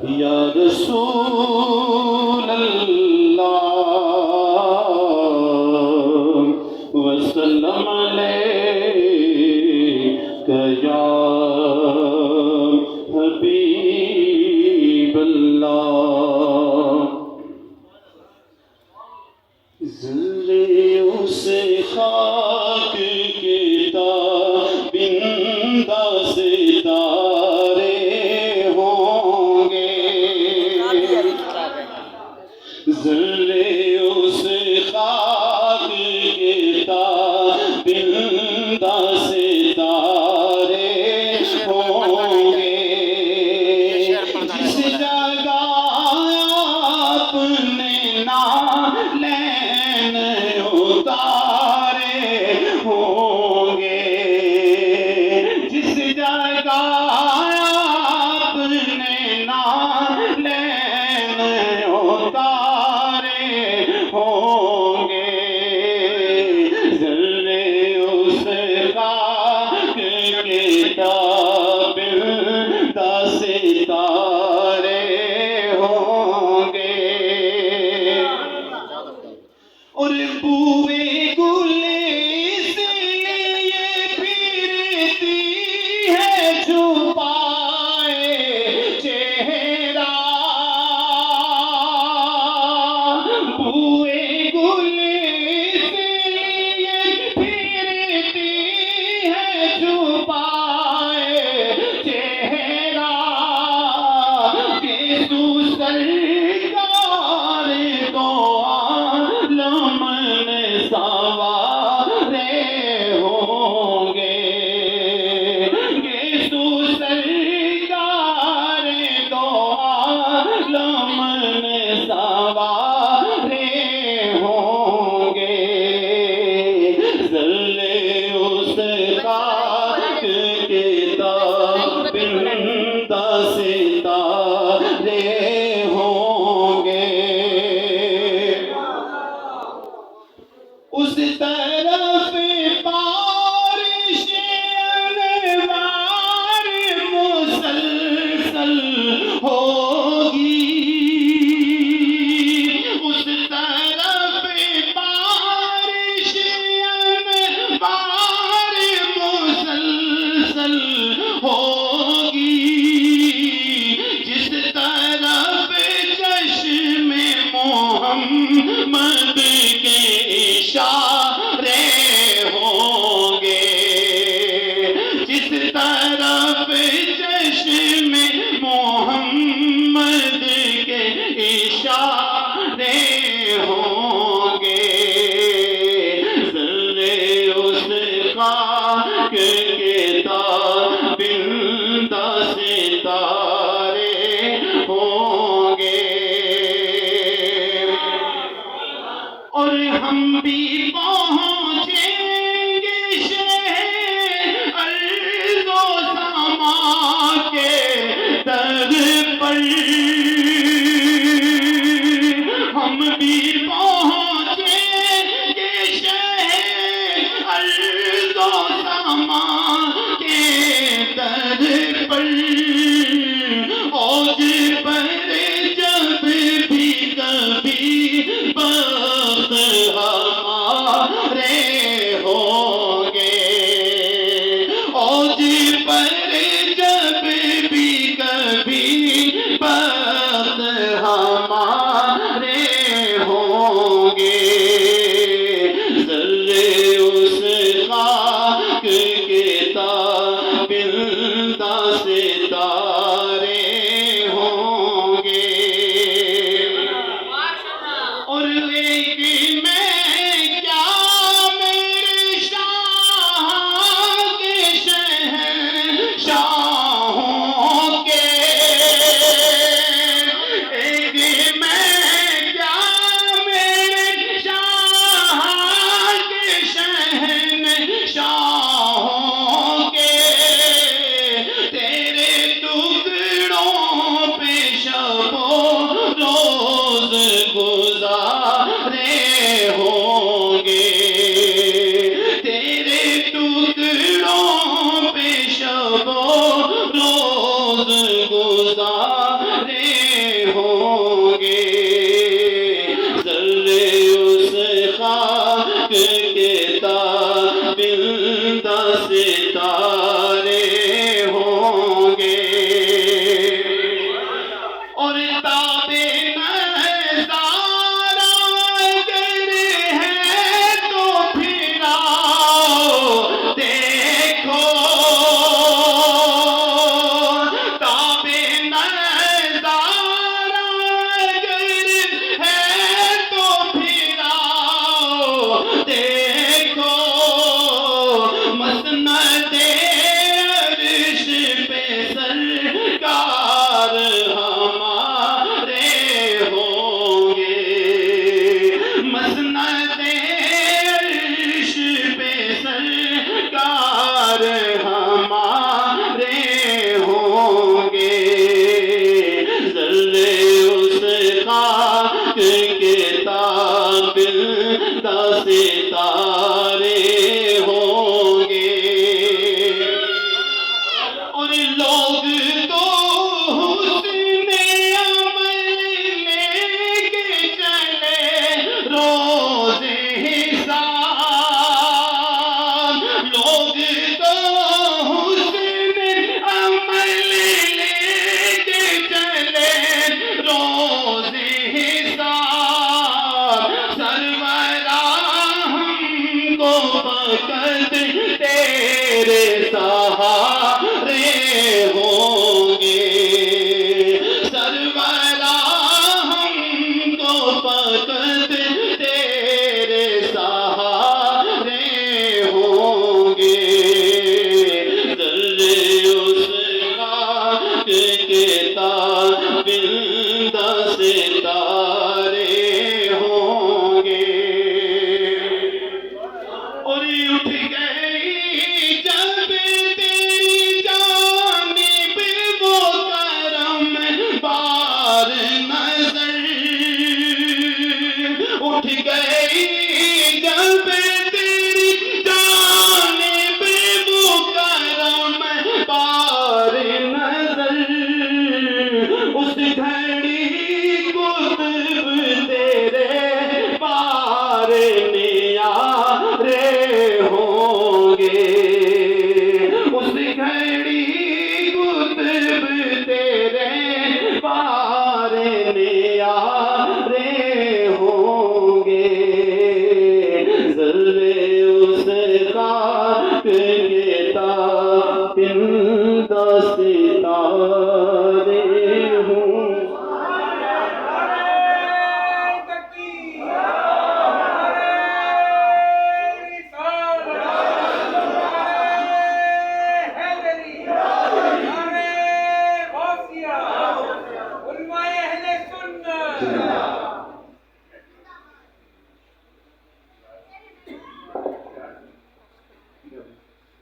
या रसूल अल्लाह वसल्लम अलैका या हबीब अल्लाह। ज़र्रे उस खाक के ताबिंदा सितारे होंगे, ज़र्रे उस खाक के ताबिंदा सितारे होंगे। जिस जगह आपने नालैन उतारे होंगे, जिस जगह आपने नालैन उतारे होंगे, ज़र्रे उस खाक के ताबिंदा सितारे होंगे। और बूए गुले इसलिए फिरती है छुपाए चेहरा, बूए गुले इसलिए फिरती है छुपाए चेहरा, के तू सरकार को आलम सवारे होंगे, गेसु सरकार दो आलम सवारे होंगे, ज़र्रे उस खाक के ताबिंदा सितारे होंगे। उस तरफ बारिश अनवार मुसलसल होगी, उस तरफ बारिश अनवार मुसलसल होगी, जिस तरफ चश्मे मोहम्मद के इशारे होंगे, जिस तरफ चश्मे मोहम्मद के इशारे होंगे, ज़र्रे उस खाक के ताबिंदा सितारे होंगे। और हम भी पहुँचेंगे शहर अर्ज़ो समा के दर पर, हम भी पहुँचेंगे शहर अर्ज़ो समा के दर पर, औज पर जब भी कभी बख्त हमारे होंगे, औज पर जब भी कभी बख्त हमारे होंगे, ज़र्रे उस खाक के ताबिंदा सितारे होंगे। और एक मैं क्या मेरे शाह के शहंशाहों के, एक मैं क्या मेरे शाह के शहंशाहों के, तेरे टुकड़ों पे शबो रोज गुजारे होंगे, तेरे टुकड़ों पे शबो रोज गुजारे हमारे होंगे। मसनदे अर्श पे सरकार हमारे होंगे। ज़र्रे उस खाक के ताबिंदा सितारे होंगे। और लोग तो हुस्ने अमल लेके चले रोज़े हिसाब। लोग तो हुस्ने अमल लेके चले रोज़े हिसाब। सरवरा हमको फकत तेरे सहारे होंगे। सरवरा हमको फकत तेरे सहारे होंगे। ज़र्रे उस खाक के ताबिंदा सितारे होंगे। और उठ गई जब तेरी जानिब वो करम बार न